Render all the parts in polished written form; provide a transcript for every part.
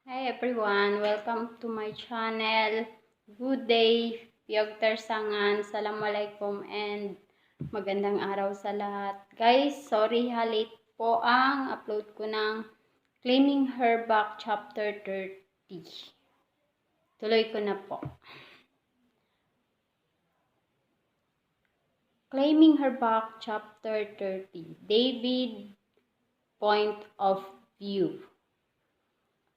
Hi everyone, welcome to my channel. Good day, Piyogtar Sangan, Assalamualaikum and magandang araw sa lahat. Guys, sorry late po ang upload ko ng Claiming Her Back Chapter 30. Tuloy ko na po. Claiming Her Back Chapter 30. David Point of View.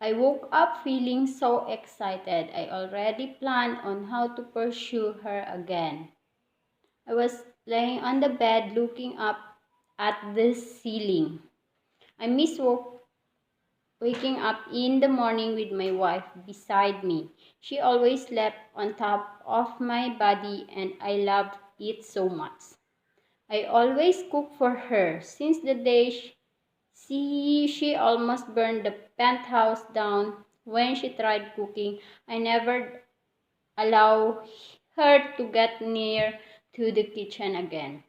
I woke up feeling so excited. I already planned on how to pursue her again. I was laying on the bed looking up at the ceiling. I miss waking up in the morning with my wife beside me. She always slept on top of my body and I loved it so much. I always cook for her. Since the day she almost burned the penthouse down when she tried cooking, I never allow her to get near to the kitchen again.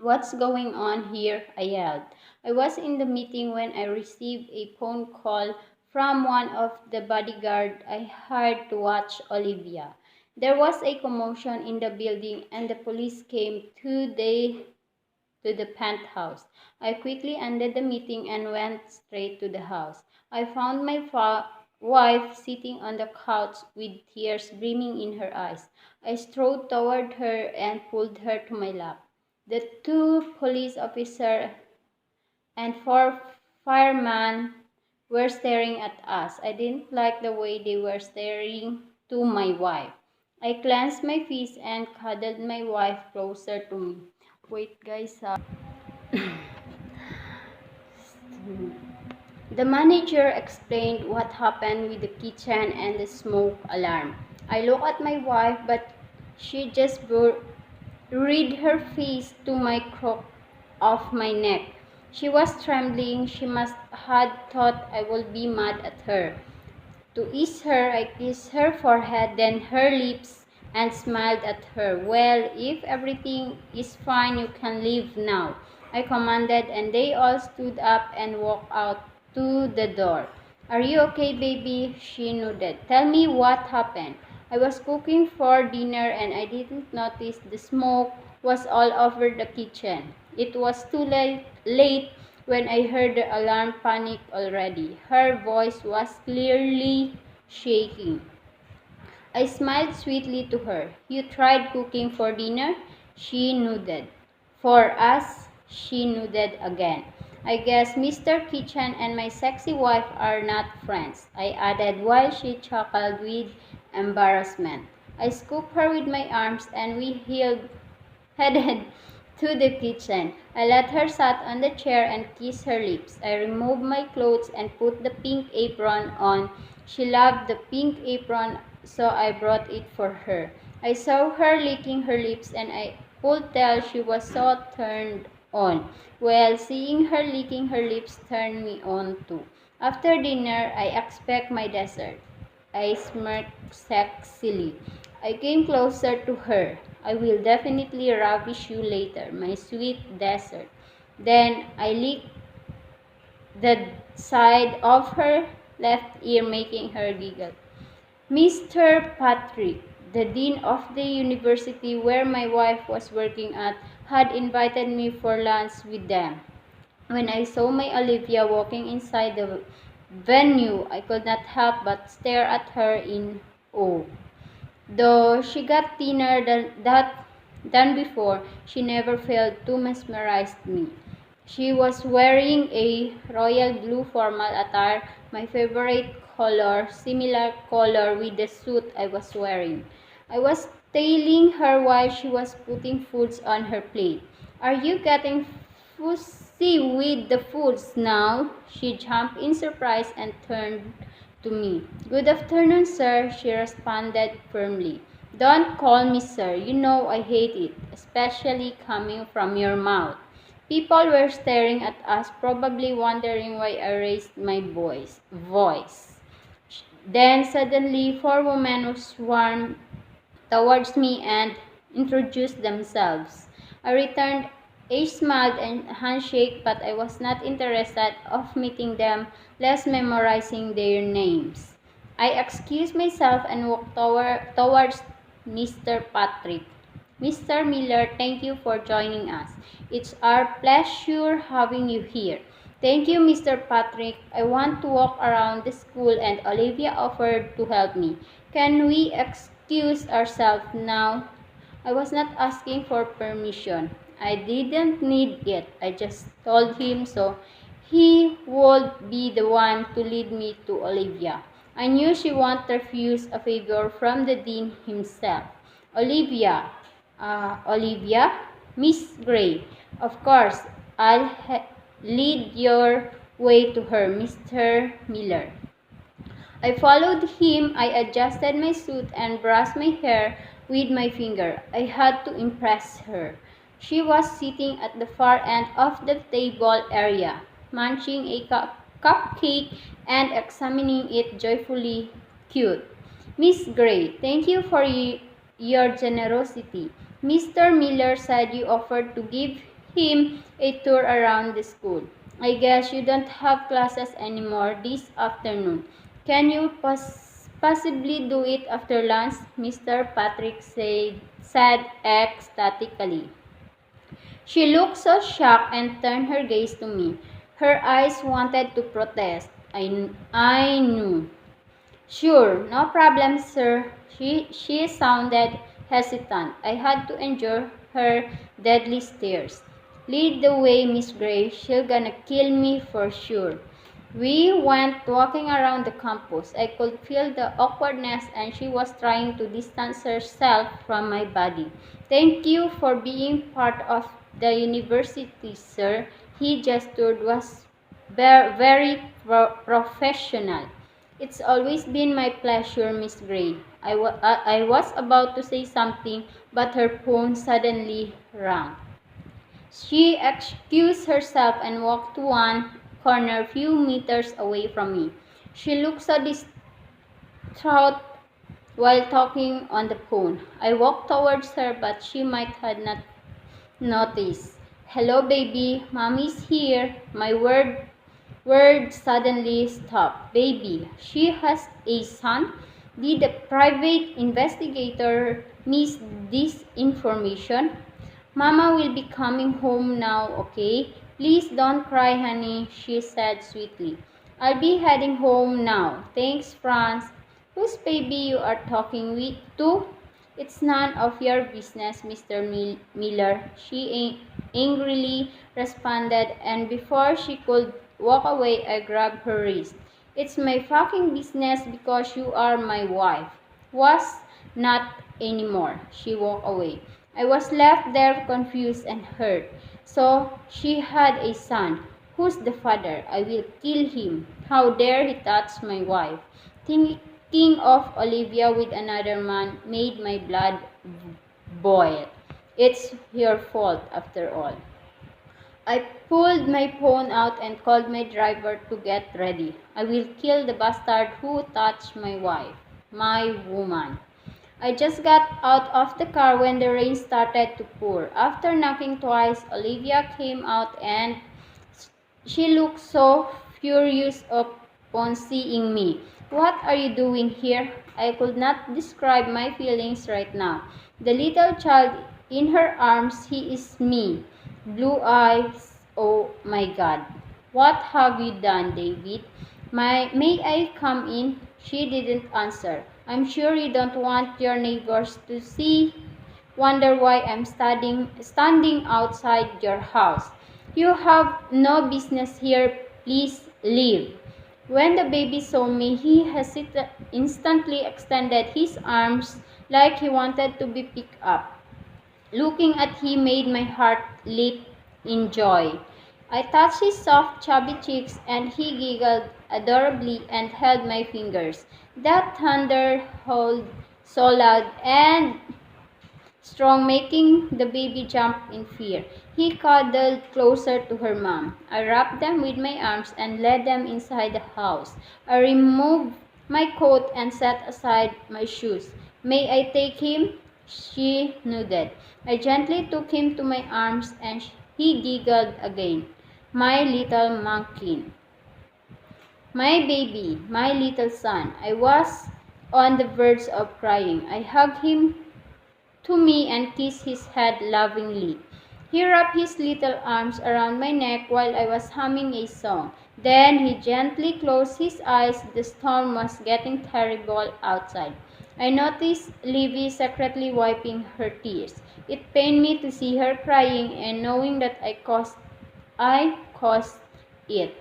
What's going on here? I yelled. I was in the meeting when I received a phone call from one of the bodyguards I hired to watch Olivia. There was a commotion in the building and the police came to the penthouse. I quickly ended the meeting and went straight to the house. I found my wife sitting on the couch with tears brimming in her eyes. I strode toward her and pulled her to my lap. The two police officers and four firemen were staring at us. I didn't like the way they were staring to my wife. I clenched my fists and cuddled my wife closer to me. Wait guys. The manager explained what happened with the kitchen and the smoke alarm. I looked at my wife, but she just buried her face to my crook of my neck. She was trembling. She must have thought I would be mad at her. To ease her, I kissed her forehead, then her lips, and smiled at her. Well, if everything is fine, you can leave now, I commanded, and they all stood up and walked out to the door. Are you okay, baby? She nodded. Tell me what happened. I was cooking for dinner and I didn't notice the smoke was all over the kitchen. It was too late when I heard the alarm panic already. Her voice was clearly shaking. I smiled sweetly to her. You tried cooking for dinner? She nodded. For us? She nodded again. I guess Mr. Kitchen and my sexy wife are not friends, I added while she chuckled with embarrassment. I scooped her with my arms and we headed to the kitchen. I let her sit on the chair and kiss her lips. I removed my clothes and put the pink apron on. She loved the pink apron, so I brought it for her. I saw her licking her lips and I could tell she was so turned on. Well, seeing her licking her lips turned me on too. After dinner, I expect my dessert. I smirked sexily. I came closer to her. I will definitely ravish you later, my sweet dessert. Then I licked the side of her left ear, making her giggle. Mr. Patrick, the dean of the university where my wife was working at, had invited me for lunch with them. When I saw my Olivia walking inside the venue, I could not help but stare at her in awe. Though she got thinner than before, she never failed to mesmerize me. She was wearing a royal blue formal attire, my favorite color, similar color with the suit I was wearing. I was tailing her while she was putting foods on her plate. Are you getting fussy with the foods now? She jumped in surprise and turned to me. Good afternoon, sir, she responded firmly. Don't call me sir. You know I hate it, especially coming from your mouth. People were staring at us, probably wondering why I raised my voice. Then suddenly, four women swarmed towards me and introduced themselves. I returned a smile and handshake, but I was not interested of meeting them less memorizing their names. I excused myself and walked towards Mr. Patrick. Mr. Miller, thank you for joining us. It's our pleasure having you here. Thank you, Mr. Patrick. I want to walk around the school and Olivia offered to help me. Can we excuse ourselves now? I was not asking for permission. I didn't need it. I just told him so. He would be the one to lead me to Olivia. I knew she won't refuse a favor from the dean himself. Olivia, Olivia, Miss Gray. Of course, I'll lead your way to her, Mr. Miller. I followed him. I adjusted my suit and brushed my hair with my finger. I had to impress her. She was sitting at the far end of the table area, munching a cupcake and examining it joyfully. Cute. Miss Gray, thank you for your generosity. Mr. Miller said you offered to give him a tour around the school. I guess you don't have classes anymore this afternoon. Can you possibly do it after lunch? Mr. Patrick said ecstatically. She looked so shocked and turned her gaze to me. Her eyes wanted to protest. I knew. Sure, no problem, sir. She sounded hesitant. I had to endure her deadly stares. Lead the way, Miss Gray. She's gonna kill me for sure. We went walking around the campus. I could feel the awkwardness and she was trying to distance herself from my body. Thank you for being part of the university, sir. He gestured was very professional. It's always been my pleasure, Miss Gray. I was about to say something, but her phone suddenly rang. She excused herself and walked to one corner a few meters away from me. She looked so distraught while talking on the phone. I walked towards her, but she might have not noticed. Hello, baby. Mommy's here. My word suddenly stopped. Baby, she has a son? Did the private investigator miss this information? Mama will be coming home now, okay? Please don't cry, honey, she said sweetly. I'll be heading home now. Thanks, Franz. Whose baby you are talking to? It's none of your business, Mr. Miller, she angrily responded, and before she could walk away, I grabbed her wrist. It's my fucking business because you are my wife. Was not anymore. She walked away. I was left there confused and hurt. So she had a son. Who's the father? I will kill him. How dare he touch my wife? Thinking of Olivia with another man made my blood boil. It's your fault after all. I pulled my phone out and called my driver to get ready. I will kill the bastard who touched my wife, my woman. I just got out of the car when the rain started to pour. After knocking twice, Olivia came out and she looked so furious upon seeing me. What are you doing here? I could not describe my feelings right now. The little child in her arms, he is me. Blue eyes, oh my God. What have you done, David? May I come in? She didn't answer. I'm sure you don't want your neighbors to wonder why I'm standing outside your house. You have no business here. Please leave. When the baby saw me, he instantly extended his arms like he wanted to be picked up. Looking at him made my heart leap in joy. I touched his soft, chubby cheeks, and he giggled adorably and held my fingers. That thunder howled so loud and strong, making the baby jump in fear. He cuddled closer to her mom. I wrapped them with my arms and led them inside the house. I removed my coat and set aside my shoes. May I take him? She nodded. I gently took him to my arms and he giggled again. My little monkey. My baby, my little son. I was on the verge of crying. I hugged him to me and kissed his head lovingly. He wrapped his little arms around my neck while I was humming a song. Then he gently closed his eyes. The storm was getting terrible outside. I noticed Livy secretly wiping her tears. It pained me to see her crying and knowing that I caused it.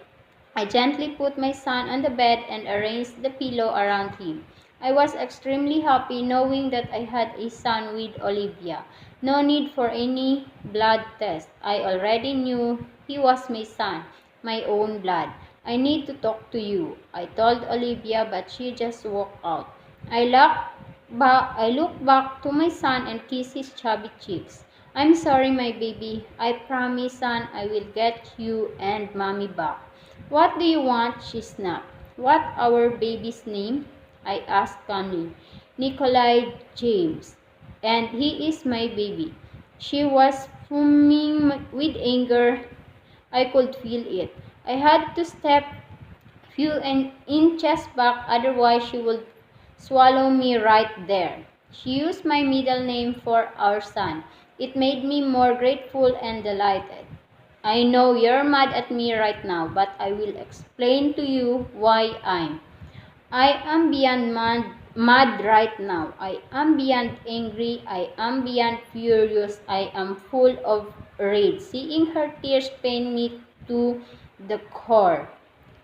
I gently put my son on the bed and arranged the pillow around him. I was extremely happy knowing that I had a son with Olivia. No need for any blood test. I already knew he was my son, my own blood. I need to talk to you, I told Olivia, but she just walked out. I looked back to my son and kissed his chubby cheeks. I'm sorry, my baby. I promise, son, I will get you and mommy back. What do you want? She snapped. What our baby's name? I asked calmly. Nikolai James. And he is my baby. She was fuming with anger. I could feel it. I had to step few inches back, otherwise she would swallow me right there. She used my middle name for our son. It made me more grateful and delighted. I know you're mad at me right now, but I will explain to you why I am beyond mad right now. I am beyond angry. I am beyond furious. I am full of rage. Seeing her tears pained me to the core.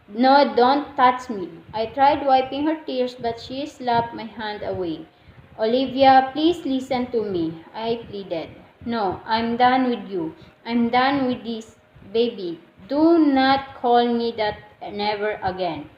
No, don't touch me. I tried wiping her tears, but she slapped my hand away. Olivia, please listen to me, I pleaded. No, I'm done with you. I'm done with this, baby. Do not call me that never again.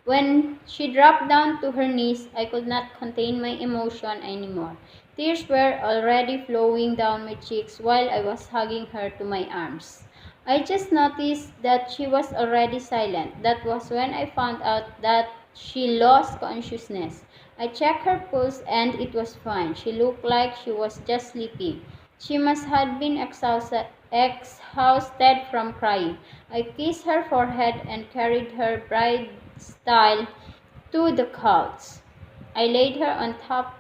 When she dropped down to her knees, I could not contain my emotion anymore. Tears were already flowing down my cheeks while I was hugging her to my arms. I just noticed that she was already silent. That was when I found out that she lost consciousness. I checked her pulse and it was fine. She looked like she was just sleeping. She must have been exhausted from crying. I kissed her forehead and carried her bride style to the couch. I laid her on top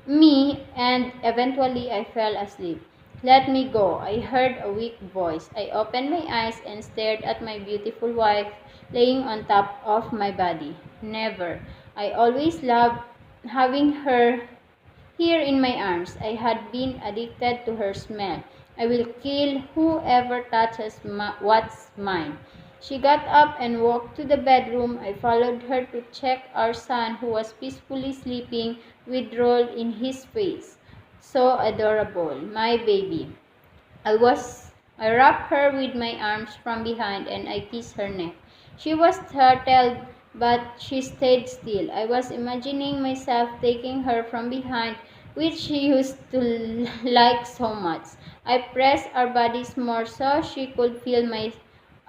me and eventually I fell asleep. Let me go, I heard a weak voice. I opened my eyes and stared at my beautiful wife laying on top of my body. Never. I always loved having her here in my arms. I had been addicted to her smell. I will kill whoever touches what's mine. She got up and walked to the bedroom. I followed her to check our son, who was peacefully sleeping with roll in his face. So adorable, my baby. I wrapped her with my arms from behind and I kissed her neck. She was startled, but she stayed still. I was imagining myself taking her from behind, which she used to like so much. I pressed our bodies more so she could feel my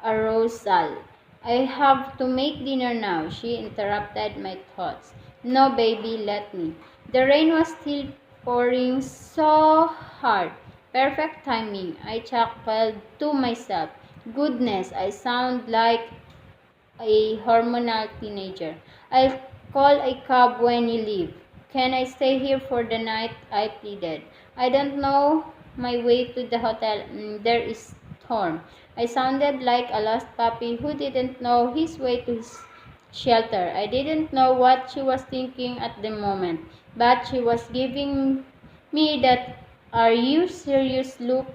arousal. I have to make dinner now, she interrupted my thoughts. No, baby, let me. The rain was still pouring so hard. Perfect timing, I chuckled to myself. Goodness, I sound like a hormonal teenager. I'll call a cab when you leave. Can I stay here for the night? I pleaded. I don't know my way to the hotel. There is storm. I sounded like a lost puppy who didn't know his way to his shelter. I didn't know what she was thinking at the moment, but she was giving me that "Are you serious?" look.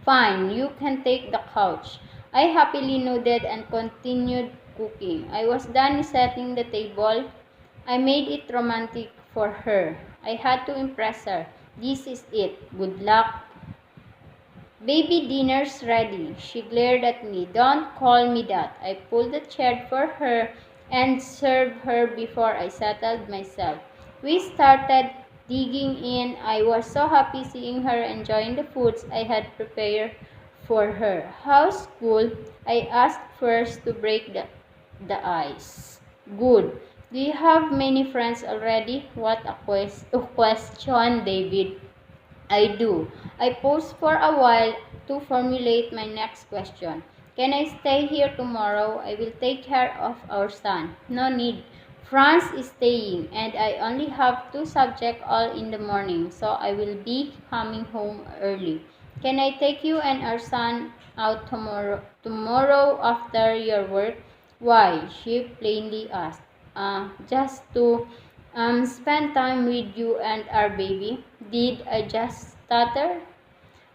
Fine, you can take the couch. I happily nodded and continued cooking. I was done setting the table. I made it romantic for her. I had to impress her. This is it. Good luck. Baby, dinner's ready. She glared at me. Don't call me that. I pulled a chair for her and served her before I settled myself. We started digging in. I was so happy seeing her enjoying the foods I had prepared for her. How's school? I asked first to break the ice. Good. Do you have many friends already? What a question, David. I do. I paused for a while to formulate my next question. Can I stay here tomorrow? I will take care of our son. No need. Franz is staying, and I only have two subjects all in the morning, so I will be coming home early. Can I take you and our son out tomorrow after your work? Why? She plainly asked. Just to spend time with you and our baby. Did I just stutter?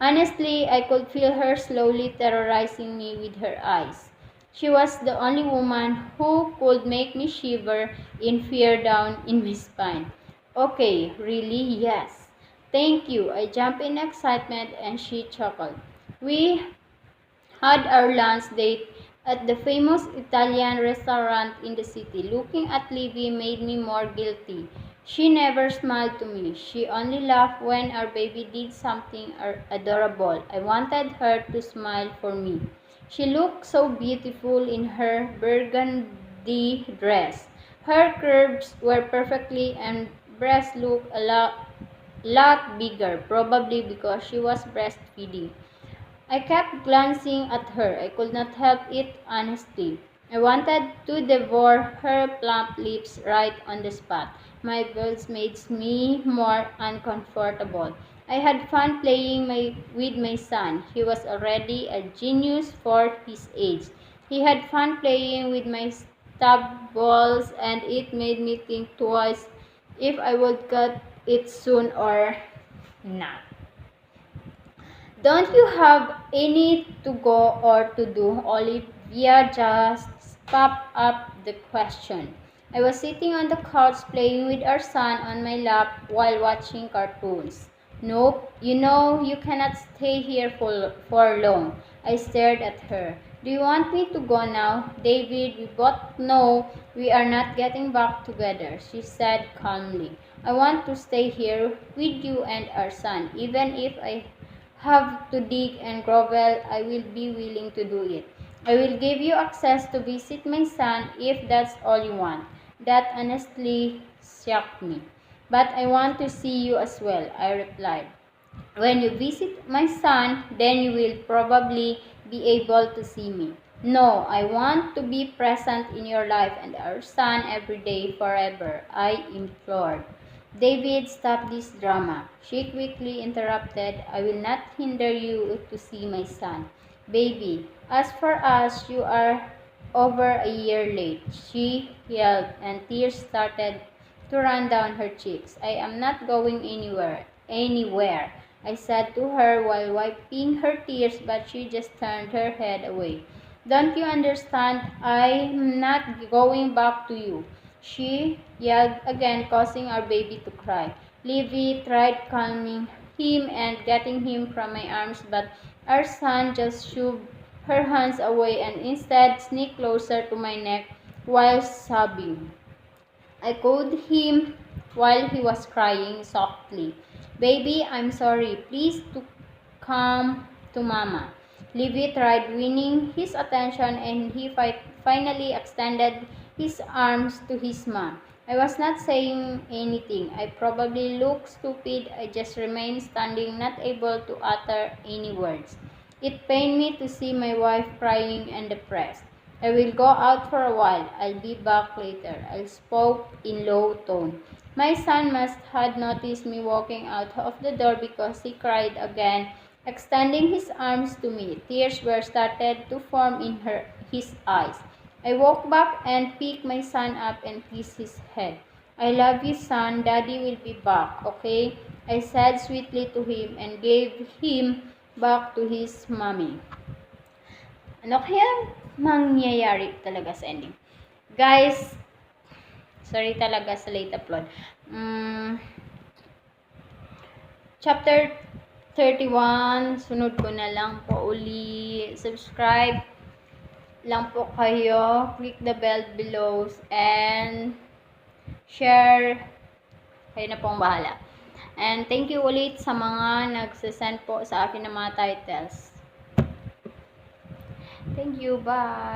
Honestly, I could feel her slowly terrorizing me with her eyes. She was the only woman who could make me shiver in fear down in my spine. Okay, really? Yes. Thank you. I jumped in excitement and she chuckled. We had our lunch date at the famous Italian restaurant in the city. Looking at Livy made me more guilty. She never smiled to me. She only laughed when our baby did something adorable. I wanted her to smile for me. She looked so beautiful in her burgundy dress. Her curves were perfectly and breasts looked a lot bigger, probably because she was breastfeeding. I kept glancing at her. I could not help it, honestly. I wanted to devour her plump lips right on the spot. My words made me more uncomfortable. I had fun playing with my son. He was already a genius for his age. He had fun playing with my stub balls, and it made me think twice if I would cut it soon or not. Don't you have any to go or to do? Olivia just popped up the question. I was sitting on the couch playing with our son on my lap while watching cartoons. Nope, you cannot stay here for long. I stared at her. Do you want me to go now? David, we both know we are not getting back together, she said calmly. I want to stay here with you and our son, even if I have to dig and grovel, I will be willing to do it. I will give you access to visit my son if that's all you want. That honestly shocked me. But I want to see you as well, I replied. When you visit my son, then you will probably be able to see me. No, I want to be present in your life and our son every day forever, I implored. David, stop this drama. She quickly interrupted. I will not hinder you to see my son. Baby, as for us, you are over a year late, she yelled, and tears started to run down her cheeks. I am not going anywhere, I said to her while wiping her tears, but she just turned her head away. Don't you understand? I'm not going back to you, she yelled again, causing our baby to cry. Livy tried calming him and getting him from my arms, but our son just shoved her hands away and instead sneaked closer to my neck while sobbing. I called him while he was crying softly. Baby, I'm sorry. Please to come to Mama. Livy tried winning his attention and he finally extended his arms to his mom. I was not saying anything. I probably looked stupid. I just remained standing, not able to utter any words. It pained me to see my wife crying and depressed. I will go out for a while. I'll be back later. I spoke in low tone. My son must have noticed me walking out of the door because he cried again, extending his arms to me. Tears were started to form in his eyes. I walked back and picked my son up and kissed his head. I love you, son. Daddy will be back, okay? I said sweetly to him and gave him back to his mommy. Ano kaya mangyayari talaga sa ending? Guys, sorry talaga sa late upload. Chapter 31, sunod ko na lang po uli. Subscribe lang po kayo. Click the bell below and share. Kayo na pong bahala. And thank you ulit sa mga nagsasend po sa akin ng mga titles. Thank you. Bye.